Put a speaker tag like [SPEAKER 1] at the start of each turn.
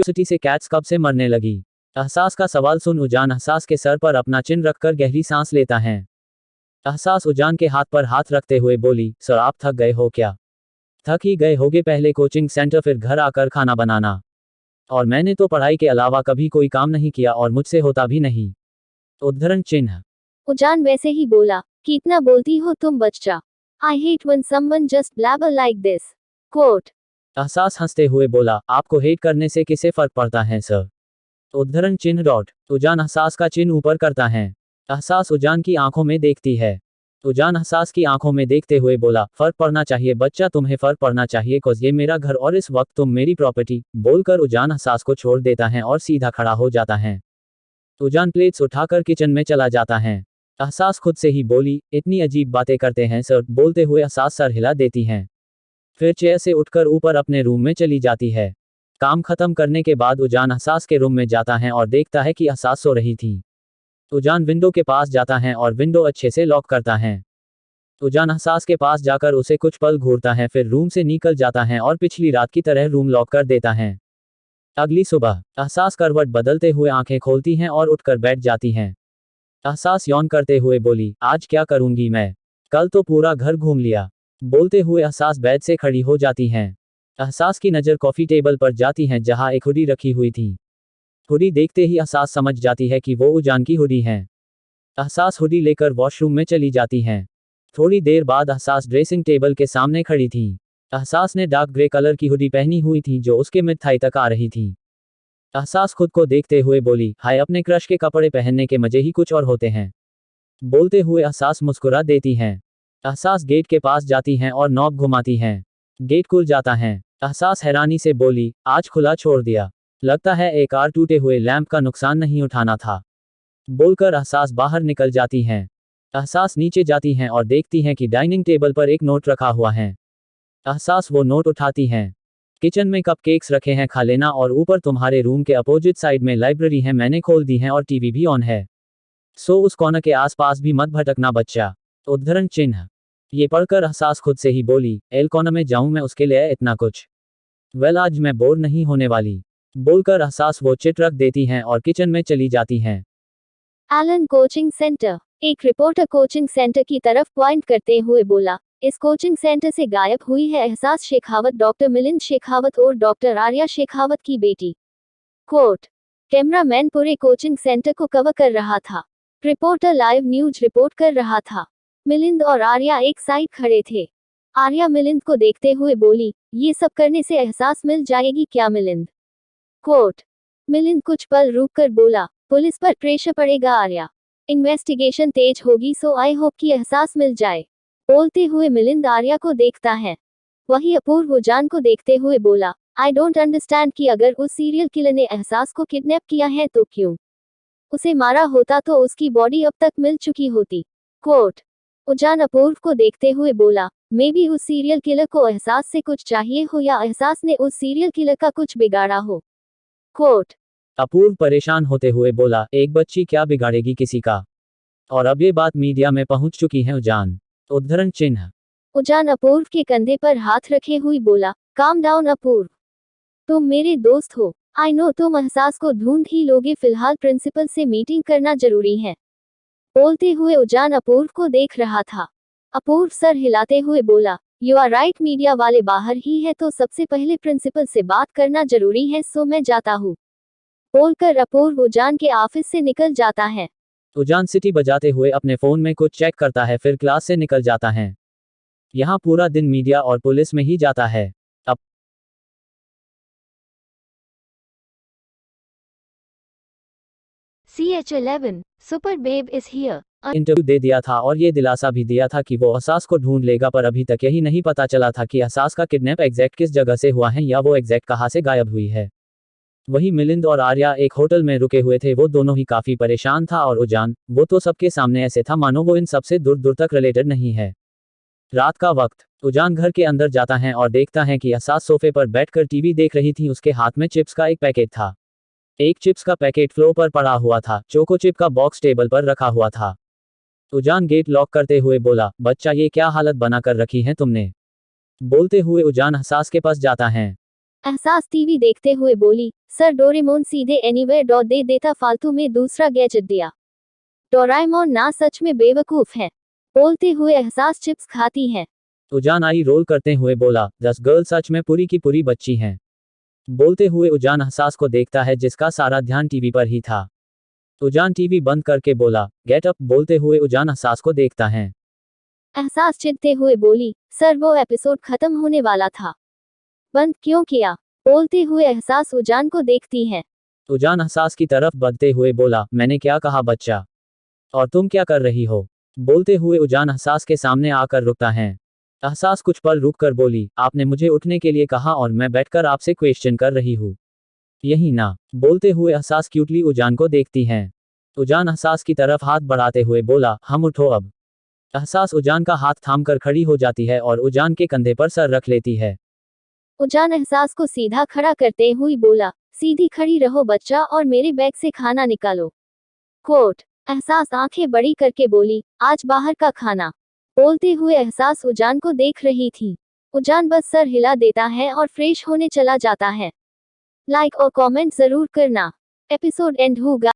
[SPEAKER 1] Curiosity से cats कब से मरने लगी। एहसास का सवाल सुन उजान एहसास के सर पर अपना चिन रखकर गहरी सांस लेता है। एहसास उजान के हाथ पर हाथ रखते हुए बोली, सर आप थक गए हो क्या? थक ही गए होगे, पहले कोचिंग सेंटर फिर घर आकर खाना बनाना। और मैंने तो पढ़ाई के अलावा कभी कोई काम नहीं किया और मुझसे होता भी नहीं। उद्धरण चिन्ह।
[SPEAKER 2] उजान वैसे ही बोला, कितना बोलती हो तुम बच्चा। I hate when someone just blabber like this. Quote.
[SPEAKER 1] एहसास हंसते हुए बोला, आपको हेट करने से किसे फर्क पड़ता है सर? उद्धरण चिन्ह डॉट। उजान एहसास का चिन्ह ऊपर करता है। एहसास उजान की आंखों में देखती है। उजान एहसास की आंखों में देखते हुए बोला, फर्क पड़ना चाहिए बच्चा, तुम्हें फर्क पड़ना चाहिए कोज ये मेरा घर और इस वक्त तुम मेरी प्रॉपर्टी। बोलकर उजान एहसास को छोड़ देता है और सीधा खड़ा हो जाता है। उजान प्लेट्स उठाकर किचन में चला जाता है। एहसास खुद से ही बोली, इतनी अजीब बातें करते हैं सर। बोलते हुए एहसास सर हिला देती हैं। फिर चेयर से उठकर ऊपर अपने रूम में चली जाती है। काम खत्म करने के बाद उजान एहसास के रूम में जाता है और देखता है कि एहसास सो रही थी। उजान विंडो के पास जाता है और विंडो अच्छे से लॉक करता है। उजान एहसास के पास जाकर उसे कुछ पल घूरता है, फिर रूम से निकल जाता है और पिछली रात की तरह रूम लॉक कर देता है। अगली सुबह एहसास करवट बदलते हुए आंखें खोलती हैं और उठकर बैठ जाती हैं। एहसास यौन करते हुए बोली, आज क्या करूंगी मैं? कल तो पूरा घर घूम लिया। बोलते हुए एहसास बेड से खड़ी हो जाती हैं। एहसास की नज़र कॉफी टेबल पर जाती है जहां एक हुडी रखी हुई थी। हुडी देखते ही एहसास समझ जाती है कि वो उजान की हुडी है। एहसास हुडी लेकर वॉशरूम में चली जाती हैं। थोड़ी देर बाद एहसास ड्रेसिंग टेबल के सामने खड़ी थी। एहसास ने डार्क ग्रे कलर की हुडी पहनी हुई थी जो उसके मिड थाई तक आ रही थी। एहसास खुद को देखते हुए बोली, हाय अपने क्रश के कपड़े पहनने के मजे ही कुछ और होते हैं। बोलते हुए एहसास मुस्कुरा देती हैं। एहसास गेट के पास जाती हैं और नॉब घुमाती हैं। गेट खुल जाता है। एहसास हैरानी से बोली, आज खुला छोड़ दिया। लगता है एक और टूटे हुए लैंप का नुकसान नहीं उठाना था। बोलकर एहसास बाहर निकल जाती हैं। एहसास नीचे जाती हैं और देखती हैं कि डाइनिंग टेबल पर एक नोट रखा हुआ है। एहसास वो नोट उठाती हैं। किचन में कपकेक्स रखे हैं, खा लेना, और ऊपर तुम्हारे रूम के अपोजिट साइड में लाइब्रेरी है, मैंने खोल दी है और टीवी भी ऑन है। सो उस कॉर्नर के आसपास भी मत भटकना बच्चा। उद्धरण चिन्ह। ये पढ़कर एहसास खुद से ही बोली, एल कॉर्नर में जाऊं मैं उसके लिए इतना कुछ? वेल आज मैं बोर नहीं होने वाली। बोलकर एहसास वो चिट रख देती हैं और किचन में चली जाती हैं।
[SPEAKER 2] Allen coaching centre. एक रिपोर्टर कोचिंग सेंटर की तरफ पॉइंट करते हुए बोला, इस कोचिंग सेंटर से गायब हुई है एहसास शेखावत, डॉक्टर मिलिंद शेखावत और डॉक्टर आर्या शेखावत की बेटी। कोट। कैमरामैन पूरे कोचिंग सेंटर को कवर कर रहा था। रिपोर्टर लाइव न्यूज रिपोर्ट कर रहा था। मिलिंद और आर्या एक साइड खड़े थे। आर्या मिलिंद को देखते हुए बोली, ये सब करने से एहसास मिल जाएगी क्या मिलिंद? कोट। मिलिंद कुछ पल रुक कर बोला, पुलिस पर प्रेशर पड़ेगा आर्या, इन्वेस्टिगेशन तेज होगी, सो आई होप कि एहसास मिल जाए। बोलते हुए मिलिंद आर्या को देखता है। वही अपूर्व उजान को देखते हुए बोला, आई डोंट अंडरस्टैंड कि अगर उस सीरियल किलर ने एहसास को किडनैप किया है तो क्यों उसे मारा होता, तो उसकी बॉडी अब तक मिल चुकी होती। कोट। उजान अपूर्व को देखते हुए बोला, मे बी उस सीरियल किलर को एहसास से कुछ चाहिए हो या एहसास ने उस सीरियल किलर का कुछ बिगाड़ा हो। कोट।
[SPEAKER 1] अपूर्व परेशान होते हुए बोला, एक बच्ची क्या बिगाड़ेगी किसी का? और अब ये बात मीडिया में पहुंच चुकी है उजान। उद्धरण चिन्ह।
[SPEAKER 2] उजान अपूर्व के कंधे पर हाथ रखे हुए बोला, काम डाउन अपूर्व, तुम मेरे दोस्त हो। आई नो तुम एहसास को ढूंढ ही लोगे, फिलहाल प्रिंसिपल से मीटिंग करना जरूरी है। बोलते हुए उजान अपूर्व को देख रहा था। अपूर्व सर हिलाते हुए बोला, यू आर राइट, मीडिया वाले बाहर ही है तो सबसे पहले प्रिंसिपल से बात करना जरूरी है, सो मैं जाता हूँ। बोलकर अपूर्व उजान के ऑफिस से निकल जाता है।
[SPEAKER 1] उजान सिटी बजाते हुए अपने फोन में कुछ चेक करता है, फिर क्लास से निकल जाता है। यहाँ पूरा दिन मीडिया और पुलिस में ही जाता है। अब
[SPEAKER 2] CH11 super babe is here.
[SPEAKER 1] Interview दे दिया था और ये दिलासा भी दिया था कि वो एहसास को ढूंढ लेगा, पर अभी तक यही नहीं पता चला था कि एहसास का किडनैप एग्जैक्ट किस जगह से हुआ है या वो एग्जैक्ट कहाँ से गायब हुई है। वही मिलिंद और आर्या एक होटल में रुके हुए थे। वो दोनों ही काफी परेशान था और उजान, वो तो सबके सामने ऐसे था मानो वो इन सबसे दूर दूर तक रिलेटेड नहीं है। रात का वक्त। उजान घर के अंदर जाता है और देखता है कि एहसास सोफे पर बैठकर टीवी देख रही थी। उसके हाथ में चिप्स का एक पैकेट था। एक चिप्स का पैकेट फ्लोर पर पड़ा हुआ था। चोको चिप का बॉक्स टेबल पर रखा हुआ था। उजान गेट लॉक करते हुए बोला, बच्चा ये क्या हालत बना कर रखी है तुमने? बोलते हुए उजान एहसास के पास जाता है।
[SPEAKER 2] एहसास टीवी देखते हुए बोली, सर डोरेमोन सीधे एनीवेयर डॉट दे देता, फालतू में दूसरा गैजेट दिया। डोराएमोन ना सच में बेवकूफ है। बोलते हुए एहसास चिप्स खाती है।
[SPEAKER 1] उजान आई रोल करते हुए बोला, 10 गर्ल सच में पूरी की पूरी बच्ची हैं। बोलते हुए उजान एहसास को देखता है जिसका सारा ध्यान टीवी पर ही था। उजान टीवी बंद करके बोला, गेट अप। बोलते हुए उजान एहसास को देखता है।
[SPEAKER 2] एहसास चिढ़ते हुए बोली, सर वो एपिसोड खत्म होने वाला था, बंद क्यों किया? बोलते हुए एहसास उजान को देखती है।
[SPEAKER 1] उजान एहसास की तरफ बढ़ते हुए बोला, मैंने क्या कहा बच्चा? और तुम क्या कर रही हो? बोलते हुए उजान एहसास के सामने आकर रुकता है। एहसास कुछ पल रुककर बोली, आपने मुझे उठने के लिए कहा और मैं बैठकर आपसे क्वेश्चन कर रही हूँ, यही ना? बोलते हुए एहसास क्यूटली उजान को देखती हैं। उजान एहसास की तरफ हाथ बढ़ाते हुए बोला, हम उठो अब। एहसास उजान का हाथ थामकर खड़ी हो जाती है और उजान के कंधे पर सर रख लेती है।
[SPEAKER 2] उजान एहसास को सीधा खड़ा करते हुए बोला, सीधी खड़ी रहो बच्चा और मेरे बैग से खाना निकालो। कोट। एहसास आंखें बड़ी करके बोली, आज बाहर का खाना। बोलते हुए एहसास उजान को देख रही थी। उजान बस सर हिला देता है और फ्रेश होने चला जाता है। लाइक और कमेंट जरूर करना। एपिसोड एंड होगा।